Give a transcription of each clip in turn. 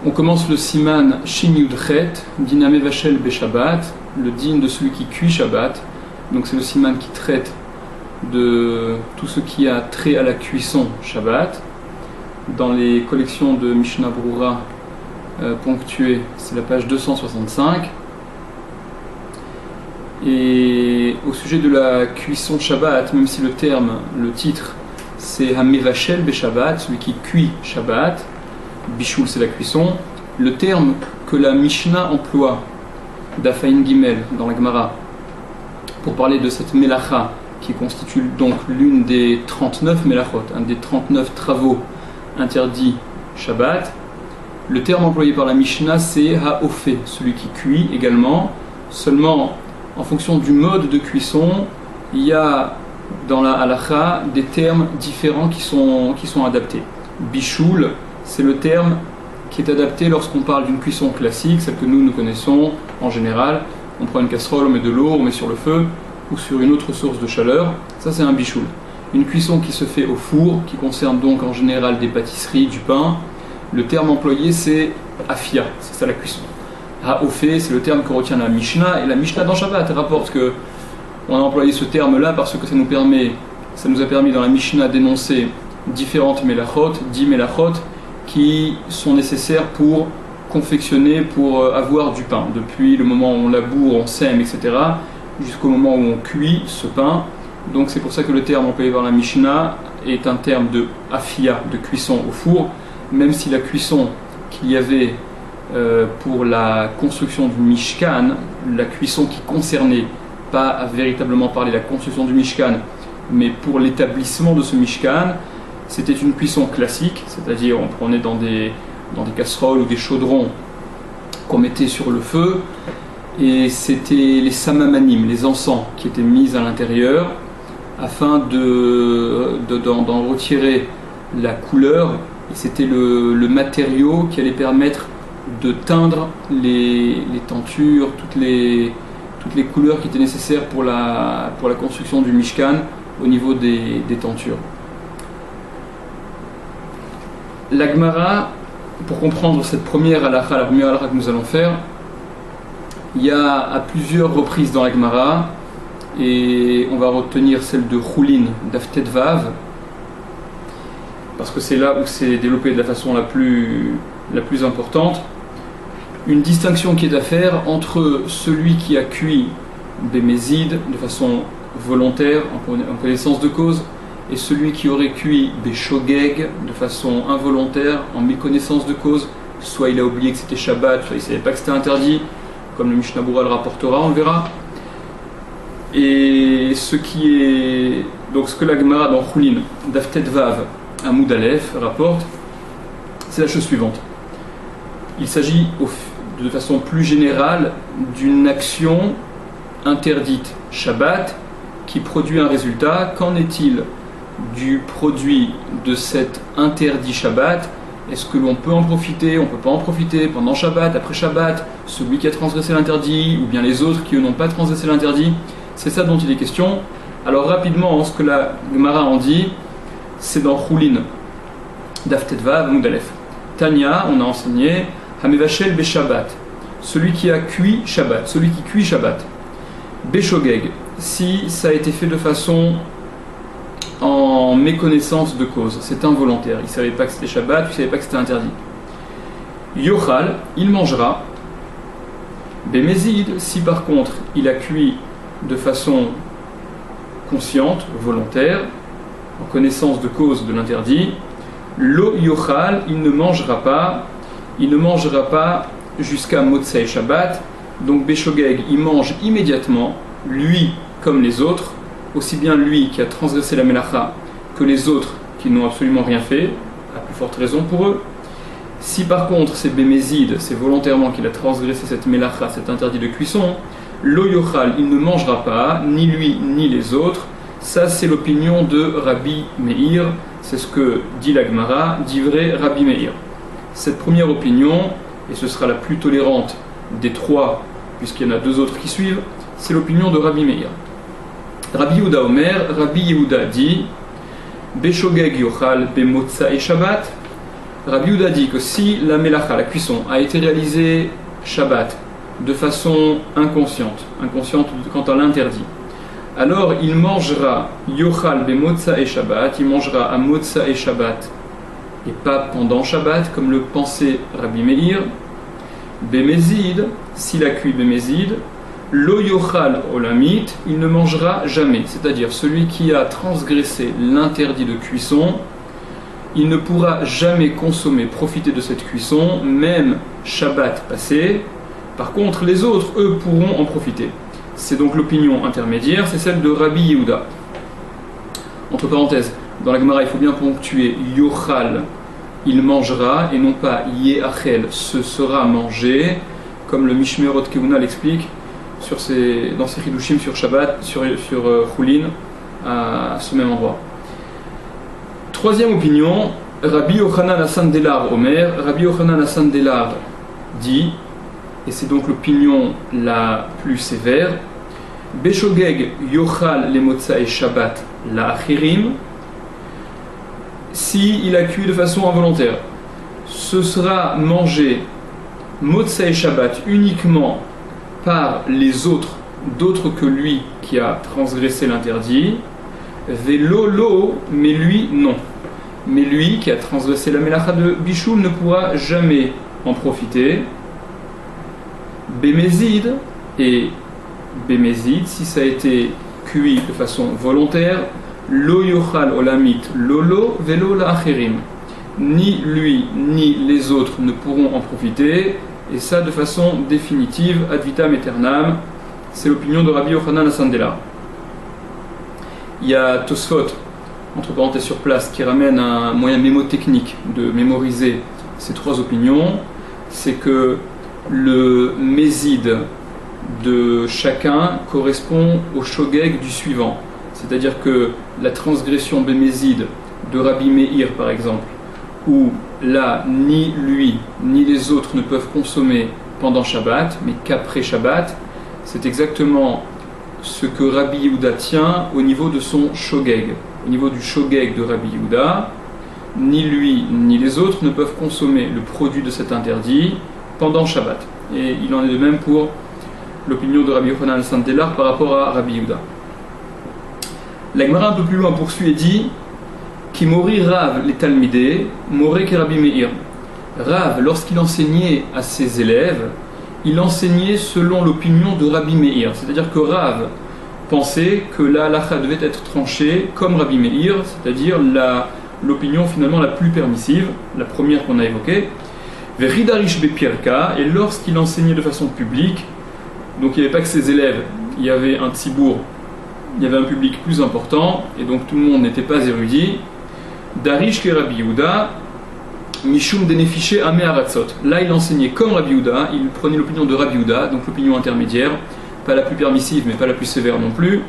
On commence le siman Shin Yudchet, Diname Vachel Beshabbat, le din de celui qui cuit Shabbat. Donc c'est le siman qui traite de tout ce qui a trait à la cuisson Shabbat. Dans les collections de Mishnah Brura ponctuées, c'est la page 265. Et au sujet de la cuisson Shabbat, même si le titre, c'est Hamevachel Beshabbat, celui qui cuit Shabbat, Bishul c'est la cuisson, le terme que la Mishnah emploie, d'Afaïn Gimel, dans la Gemara, pour parler de cette Melacha, qui constitue donc l'une des 39 Melachot, un des 39 travaux interdits Shabbat, le terme employé par la Mishnah c'est Ha'ofé, celui qui cuit également, seulement en fonction du mode de cuisson, il y a dans la halacha des termes différents qui sont adaptés. Bishul, c'est le terme qui est adapté lorsqu'on parle d'une cuisson classique, celle que nous connaissons en général. On prend une casserole, on met de l'eau, on met sur le feu ou sur une autre source de chaleur. Ça c'est un bishul. Une cuisson qui se fait au four, qui concerne donc en général des pâtisseries, du pain. Le terme employé c'est afia, c'est ça la cuisson. Ha'ofé, c'est le terme que retient la Mishnah, et la Mishnah dans Shabbat rapporte que on a employé ce terme-là parce que ça nous a permis dans la Mishnah d'énoncer différentes melachot, 10 melachot, qui sont nécessaires pour confectionner, pour avoir du pain. Depuis le moment où on laboure, on sème, etc., jusqu'au moment où on cuit ce pain. Donc c'est pour ça que le terme employé par la Mishnah est un terme de afia, de cuisson au four, même si la cuisson qu'il y avait pour la construction du Mishkan, la cuisson qui concernait, pas à véritablement parler la construction du Mishkan, mais pour l'établissement de ce Mishkan, c'était une cuisson classique, c'est-à-dire on prenait dans des casseroles ou des chaudrons qu'on mettait sur le feu, et c'était les samamanim, les encens qui étaient mis à l'intérieur afin d'en retirer la couleur, et c'était le matériau qui allait permettre de teindre les tentures, toutes les couleurs qui étaient nécessaires pour la construction du Mishkan au niveau des tentures. La Gemara, pour comprendre cette première halakha, la première halakha que nous allons faire, il y a à plusieurs reprises dans la Gemara, et on va retenir celle de Choulin, d'Aftet Vav, parce que c'est là où c'est développé de la façon la plus importante, une distinction qui est à faire entre celui qui a cuit Bémézid de façon volontaire, en connaissance de cause, et celui qui aurait cuit Béshogeg de façon involontaire, en méconnaissance de cause, soit il a oublié que c'était Shabbat, soit il ne savait pas que c'était interdit, comme le Mishnah Brura le rapportera, on le verra. Et ce que la Gemara dans Choulin, d'Aftet Vav, Amoud Aleph, rapporte, c'est la chose suivante. Il s'agit de façon plus générale d'une action interdite Shabbat qui produit un résultat. Qu'en est-il du produit de cet interdit Shabbat? Est-ce que l'on peut en profiter, on ne peut pas en profiter pendant Shabbat, après Shabbat, celui qui a transgressé l'interdit, ou bien les autres qui n'ont pas transgressé l'interdit? C'est ça dont il est question. Alors rapidement, ce que la Gemara en dit, c'est dans Choulin, d'Aftet Vav, Amoud Aleph. Tanya, on a enseigné, Hamevachel Beshabbat, celui qui a cuit Shabbat, celui qui cuit Shabbat. Beshogeg, si ça a été fait de façon en méconnaissance de cause, c'est involontaire, il ne savait pas que c'était Shabbat, il ne savait pas que c'était interdit. Yochal, il mangera. Bémézid, si par contre il a cuit de façon consciente, volontaire, en connaissance de cause de l'interdit, Lo Yochal, il ne mangera pas jusqu'à Motsei Shabbat. Donc Béshogeg, il mange immédiatement, lui comme les autres, aussi bien lui qui a transgressé la Melacha que les autres qui n'ont absolument rien fait, à plus forte raison pour eux. Si par contre c'est Bémézid, c'est volontairement qu'il a transgressé cette Melacha, cet interdit de cuisson, Lo Yochal, il ne mangera pas, ni lui ni les autres. Ça c'est l'opinion de Rabbi Meir, c'est ce que dit la Gemara, dit vrai Rabbi Meir. Cette première opinion, et ce sera la plus tolérante des trois, puisqu'il y en a deux autres qui suivent, c'est l'opinion de Rabbi Meir. Rabbi Yehuda Rabbi Yehuda dit Beshogeg yochal bemotsa et Shabbat. Rabbi Yehuda dit que si la melacha, la cuisson, a été réalisée Shabbat de façon inconsciente quant à l'interdit, alors il mangera yochal bemotza et Shabbat, il mangera à motza et Shabbat, et pas pendant Shabbat, comme le pensait Rabbi Meir. Bemezid, s'il a cuit bemezid, lo yochal olamit, il ne mangera jamais, c'est-à-dire celui qui a transgressé l'interdit de cuisson, il ne pourra jamais consommer, profiter de cette cuisson, même Shabbat passé. Par contre, les autres, eux, pourront en profiter. C'est donc l'opinion intermédiaire, c'est celle de Rabbi Yehuda. Entre parenthèses, dans la Gemara, il faut bien ponctuer yochal, il mangera, et non pas yeachel, ce sera mangé, comme le Mishmerot Kehuna l'explique dans ses Hidushim sur Shabbat, sur Choulin, à ce même endroit. Troisième opinion, Rabbi Yochanan Hassan Delar Omer. Rabbi Yochanan Hassan Delar dit, et c'est donc l'opinion la plus sévère, Beshogeg Yochal le Motza et Shabbat la Achirim, si il a cuit de façon involontaire, ce sera mangé Motza et Shabbat uniquement par les autres, d'autres que lui qui a transgressé l'interdit, Velolo, mais lui non. Mais lui qui a transgressé la melacha de Bishul ne pourra jamais en profiter. Bémézid, et Bémézid, si ça a été cuit de façon volontaire, Lo yochal olamit lolo velo la acherim. Ni lui ni les autres ne pourront en profiter, et ça de façon définitive, ad vitam aeternam. C'est l'opinion de Rabbi Yochanan Hassan Delar. Il y a Tosfot, entre parenthèses sur place, qui ramène un moyen mémotechnique de mémoriser ces trois opinions. C'est que le mézid de chacun correspond au shogeg du suivant. C'est-à-dire que la transgression bémézid de Rabbi Meir, par exemple, où là, ni lui, ni les autres ne peuvent consommer pendant Shabbat, mais qu'après Shabbat, c'est exactement ce que Rabbi Yehuda tient au niveau de son shogeg. Au niveau du shogeg de Rabbi Yehuda, ni lui ni les autres ne peuvent consommer le produit de cet interdit pendant Shabbat. Et il en est de même pour l'opinion de Rabbi Yochanan Hassan Delar par rapport à Rabbi Yehuda. La Gemara un peu plus loin poursuit et dit Ki mori Rav les Talmidé, moré ke Rabbi Meir. Rav, lorsqu'il enseignait à ses élèves, il enseignait selon l'opinion de Rabbi Meir. C'est-à-dire que Rav pensait que la halakha devait être tranchée comme Rabbi Meir, c'est-à-dire l'opinion finalement la plus permissive, la première qu'on a évoquée. Veridarish bepierka, et lorsqu'il enseignait de façon publique, donc il n'y avait pas que ses élèves, il y avait un tzibour, il y avait un public plus important, et donc tout le monde n'était pas érudit. Darish ke Rabbi Yehuda, Mishum denefiché ame haratzot. Là, il enseignait comme Rabbi Yehuda, il prenait l'opinion de Rabbi Yehuda, donc l'opinion intermédiaire, pas la plus permissive, mais pas la plus sévère non plus.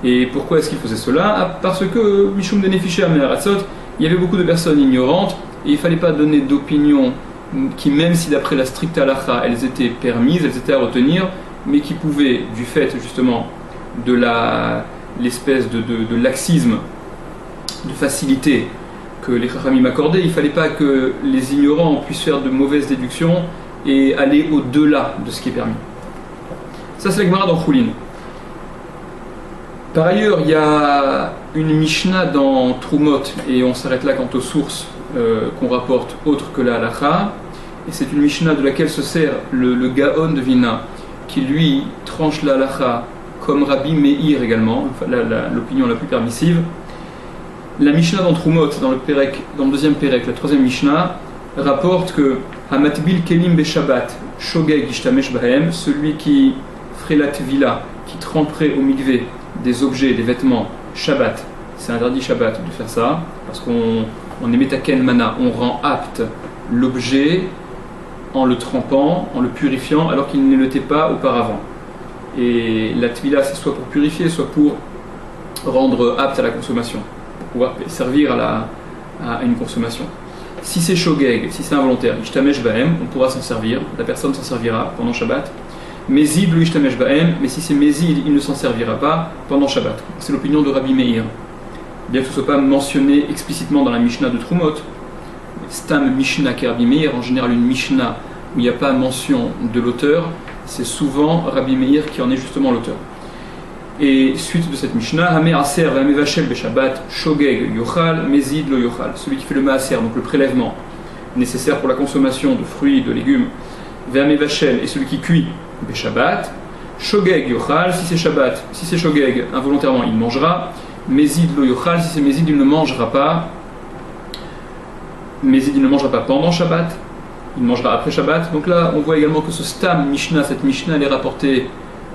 Et pourquoi est-ce qu'il faisait cela? Parce que Mishum denefiché ame haratzot, il y avait beaucoup de personnes ignorantes, et il ne fallait pas donner d'opinion qui, même si d'après la stricte halakha, elles étaient permises, elles étaient à retenir, mais qui pouvaient, du fait justement de l'espèce de laxisme, de facilité que les Chachamim accordaient, il ne fallait pas que les ignorants puissent faire de mauvaises déductions et aller au-delà de ce qui est permis. Ça, c'est la Gemara dans Choulin. Par ailleurs, il y a une Mishnah dans Trumot, et on s'arrête là quant aux sources qu'on rapporte autres que la halakha, et c'est une Mishnah de laquelle se sert le Gaon de Vilna, qui lui tranche la halakha comme Rabbi Meir également, l'opinion la plus permissive. La Mishnah dans Trumot, dans le deuxième Pérek, la troisième Mishnah, rapporte que Hamatbil Kelim Beshabbat, Shogeg Ishtamesh Bahem, celui qui ferait la tvila, qui tremperait au mikvé des objets, des vêtements, Shabbat, c'est interdit Shabbat de faire ça, parce qu'on est metaken mana, on rend apte l'objet en le trempant, en le purifiant, alors qu'il ne l'était pas auparavant. Et la tvila, c'est soit pour purifier, soit pour rendre apte à la consommation, pour pouvoir servir à une consommation. Si c'est shogeg, si c'est involontaire, ishtamesh bahem, on pourra s'en servir, la personne s'en servira pendant Shabbat. Mézid le ishtamesh bahem, mais si c'est mézid, il ne s'en servira pas pendant Shabbat. C'est l'opinion de Rabbi Meir. Bien que ce ne soit pas mentionné explicitement dans la Mishnah de Trumot, Stam Mishnah qui est Rabbi Meir, en général une Mishnah où il n'y a pas mention de l'auteur, c'est souvent Rabbi Meir qui en est justement l'auteur. Et suite de cette Mishnah, Hamé Aser Hamé Vachel Beshabbat Shogeg Yochal Mezid Lo Yochal, celui qui fait le Maaser, donc le prélèvement nécessaire pour la consommation de fruits, de légumes, Hamé Vachel, et celui qui cuit Beshabbat, Shogeg Yochal, si c'est Shabbat, si c'est Shogeg, involontairement il mangera, Mezid Lo Yochal, si c'est Mezid il ne mangera pas, Mezid il ne mangera pas pendant Shabbat, il mangera après Shabbat. Donc là on voit également que ce Stam Mishnah, cette Mishnah elle est rapportée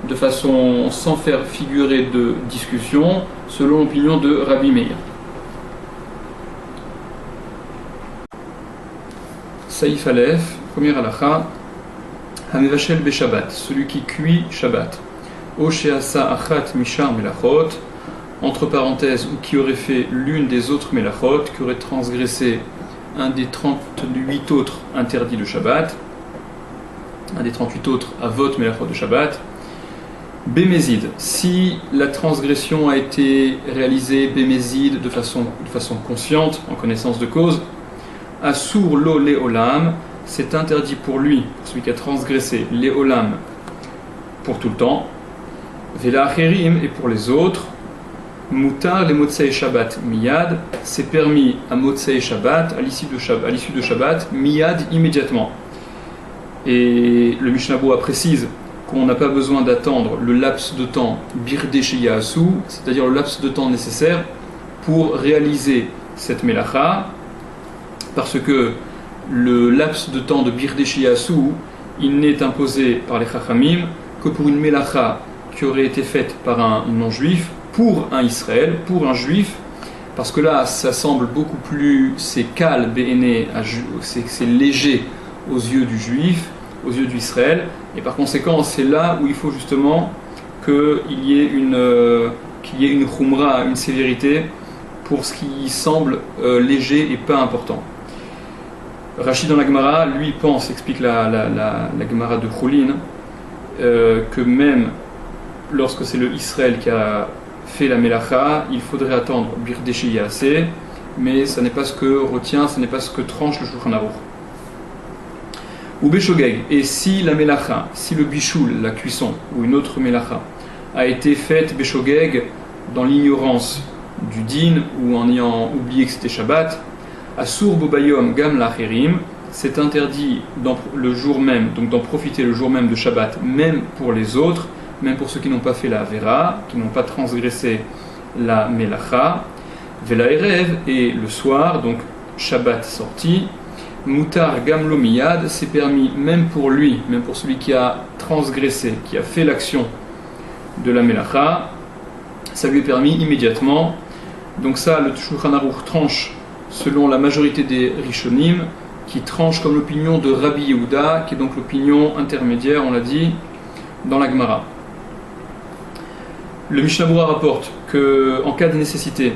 de façon sans faire figurer de discussion, selon l'opinion de Rabbi Meir. Saïf Aleph, première halakha, Hamevachel Beshabbat, celui qui cuit Shabbat. O Sheasa Achat Mishar Melachot, entre parenthèses, ou qui aurait fait l'une des autres Melachot, qui aurait transgressé un des 38 autres interdits de Shabbat, un des 38 autres Avot Melachot de Shabbat. Bémézid, si la transgression a été réalisée Bémézid de façon consciente, en connaissance de cause, Asur lo léolam, c'est interdit pour lui, celui qui a transgressé léolam pour tout le temps, Vela acherim, et pour les autres, Mutar le Motsei Shabbat miyad, c'est permis à Motsei Shabbat, à l'issue de Shabbat, miyad immédiatement. Et le Mishnah Berurah précise qu'on n'a pas besoin d'attendre le laps de temps Birdé Sheyasu, c'est-à-dire le laps de temps nécessaire pour réaliser cette melacha, parce que le laps de temps de Birdé Sheyasu, il n'est imposé par les Chachamim que pour une melacha qui aurait été faite par un non-juif, pour un Israël, pour un juif, parce que là ça semble beaucoup plus, c'est kal béné, c'est léger aux yeux du juif, aux yeux d'Israël, et par conséquent c'est là où il faut justement qu'il y ait une khumra, une sévérité pour ce qui semble léger et pas important. Rachid dans la Gemara, lui pense, explique la Gemara de Choulin, que même lorsque c'est le Israël qui a fait la melacha, il faudrait attendre Birdé Sheyaseh, mais ce n'est pas ce que retient, ce n'est pas ce que tranche le Shulchan Aruch. Ou Beshogeg, et si la melacha, si le bichoul, la cuisson, ou une autre melacha, a été faite Beshogeg dans l'ignorance du din, ou en ayant oublié que c'était Shabbat, Asur Bobayom Gam Lacherim, c'est interdit le jour même, donc d'en profiter le jour même de Shabbat, même pour les autres, même pour ceux qui n'ont pas fait la Avera, qui n'ont pas transgressé la Melacha, Vela Erev, et le soir, donc Shabbat sorti, Mutar Gamlo Miyad, c'est permis même pour lui, même pour celui qui a transgressé, qui a fait l'action de la Melacha, ça lui est permis immédiatement. Donc ça, le Shulchan Aruch tranche selon la majorité des Rishonim, qui tranche comme l'opinion de Rabbi Yehuda, qui est donc l'opinion intermédiaire, on l'a dit, dans la Gemara. Le Mishnah Berurah rapporte qu'en cas de nécessité,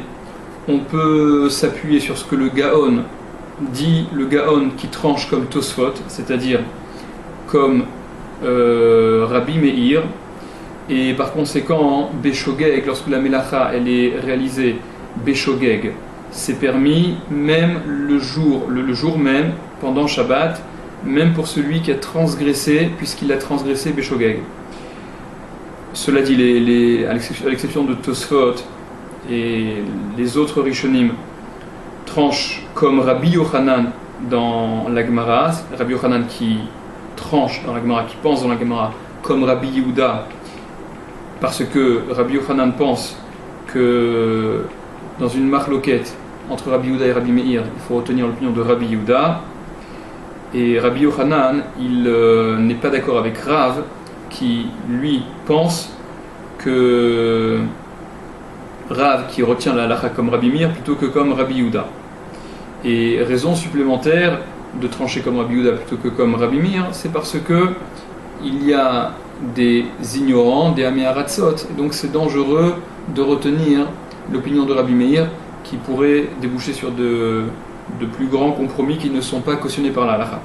on peut s'appuyer sur ce que le Gaon dit, le Gaon qui tranche comme Tosfot, c'est-à-dire comme Rabbi Meir, et par conséquent, Beshogeg, lorsque la Melacha elle est réalisée Beshogeg, c'est permis même le jour même, pendant Shabbat, même pour celui qui a transgressé, puisqu'il a transgressé Beshogeg. Cela dit, à l'exception de Tosfot et les autres Rishonim, tranchent comme Rabbi Yochanan dans la Gemara, Rabbi Yochanan qui tranche dans la Gemara, qui pense dans la Gemara, comme Rabbi Yehuda, parce que Rabbi Yochanan pense que dans une marloquette entre Rabbi Yehuda et Rabbi Meir, il faut retenir l'opinion de Rabbi Yehuda, et Rabbi Yochanan, il n'est pas d'accord avec Rav, qui lui pense que Rav qui retient la halakha comme Rabbi Meir plutôt que comme Rabbi Yehuda. Et raison supplémentaire de trancher comme Rabbi Yehuda plutôt que comme Rabbi Meir, c'est parce que il y a des ignorants, des améharatzot, et donc c'est dangereux de retenir l'opinion de Rabbi Meir qui pourrait déboucher sur de plus grands compromis qui ne sont pas cautionnés par la halakha.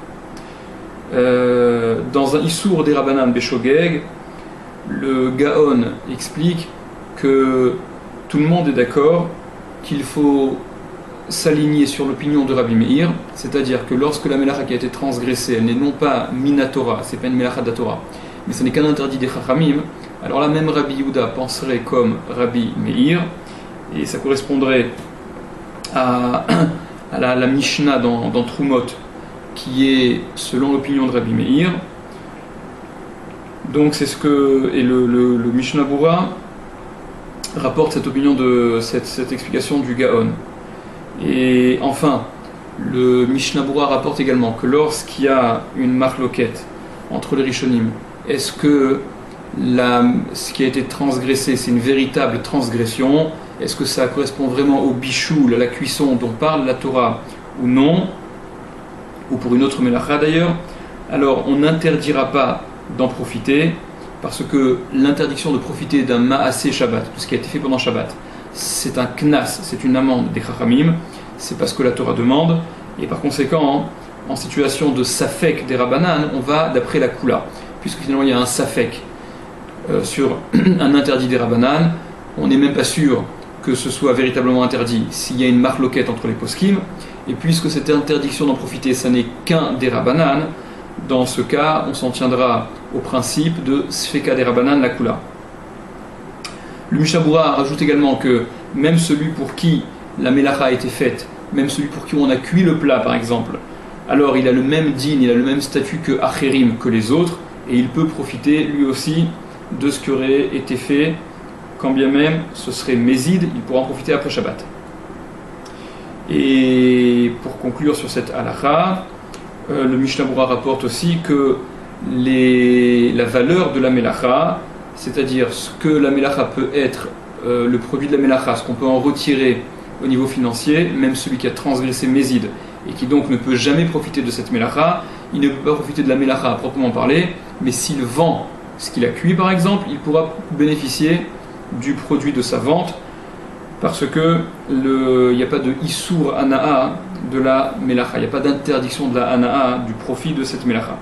Dans un Issour des Rabbanan Beshogeg, le Gaon explique que tout le monde est d'accord qu'il faut s'aligner sur l'opinion de Rabbi Meir, c'est-à-dire que lorsque la melacha qui a été transgressée, elle n'est non pas minatora, c'est pas une melacha de la Torah, mais ce n'est qu'un interdit des Chachamim, alors là même Rabbi Yehuda penserait comme Rabbi Meir, et ça correspondrait à la Mishnah dans Trumot, qui est selon l'opinion de Rabbi Meir. Donc c'est ce que et le Mishnah Bura rapporte cette opinion de cette explication du Gaon. Et enfin, le Mishnah Bura rapporte également que lorsqu'il y a une marloquette entre les Rishonim, est-ce que ce qui a été transgressé, c'est une véritable transgression? Est-ce que ça correspond vraiment au bichoul, à la cuisson dont parle la Torah ou non? Ou pour une autre melacha d'ailleurs? Alors on n'interdira pas d'en profiter, parce que l'interdiction de profiter d'un ma'aseh Shabbat, tout ce qui a été fait pendant Shabbat, c'est un knas, c'est une amende des Chachamim, c'est parce que la Torah demande, et par conséquent, en situation de safek des Rabbanan, on va d'après la Kula, puisque finalement il y a un safek sur un interdit des Rabbanan, on n'est même pas sûr que ce soit véritablement interdit s'il y a une marloquette entre les poskim, et puisque cette interdiction d'en profiter, ça n'est qu'un des Rabbanan, dans ce cas, on s'en tiendra au principe de Sfeka des Rabbanan, la Kula. Le Mishnah Bura rajoute également que même celui pour qui la melacha a été faite, même celui pour qui on a cuit le plat par exemple, alors il a le même din, il a le même statut que Acherim, que les autres, et il peut profiter lui aussi de ce qui aurait été fait, quand bien même ce serait Mézid, il pourra en profiter après Shabbat. Et pour conclure sur cette halakha, le Mishnah Bura rapporte aussi que la valeur de la melacha, c'est-à-dire ce que la melacha peut être, le produit de la melacha, ce qu'on peut en retirer au niveau financier, même celui qui a transgressé Mézid et qui donc ne peut jamais profiter de cette melacha, il ne peut pas profiter de la melacha à proprement parler, mais s'il vend ce qu'il a cuit par exemple, il pourra bénéficier du produit de sa vente, parce que il n'y a pas de Issour Ana'a de la melacha, il n'y a pas d'interdiction de la Ana'a, du profit de cette melacha.